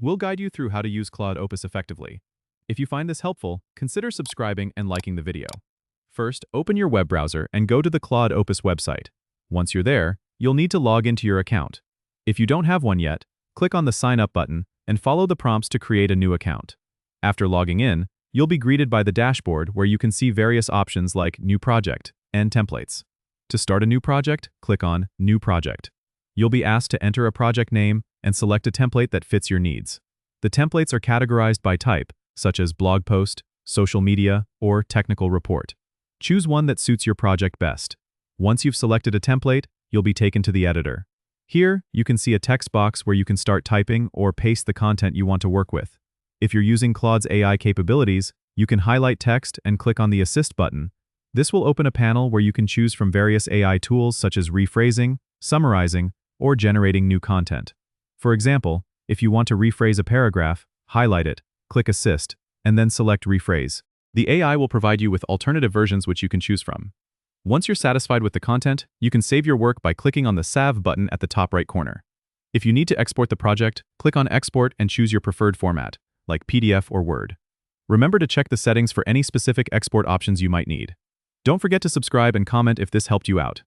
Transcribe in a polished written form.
We'll guide you through how to use Claude Opus effectively. If you find this helpful, consider subscribing and liking the video. First, open your web browser and go to the Claude Opus website. Once you're there, you'll need to log into your account. If you don't have one yet, click on the Sign Up button and follow the prompts to create a new account. After logging in, you'll be greeted by the dashboard where you can see various options like New Project and Templates. To start a new project, click on New Project. You'll be asked to enter a project name and select a template that fits your needs. The templates are categorized by type, such as blog post, social media, or technical report. Choose one that suits your project best. Once you've selected a template, you'll be taken to the editor. Here, you can see a text box where you can start typing or paste the content you want to work with. If you're using Claude's AI capabilities, you can highlight text and click on the Assist button. This will open a panel where you can choose from various AI tools such as rephrasing, summarizing, or generating new content. For example, if you want to rephrase a paragraph, highlight it, click Assist, and then select Rephrase. The AI will provide you with alternative versions which you can choose from. Once you're satisfied with the content, you can save your work by clicking on the Save button at the top right corner. If you need to export the project, click on Export and choose your preferred format, like PDF or Word. Remember to check the settings for any specific export options you might need. Don't forget to subscribe and comment if this helped you out.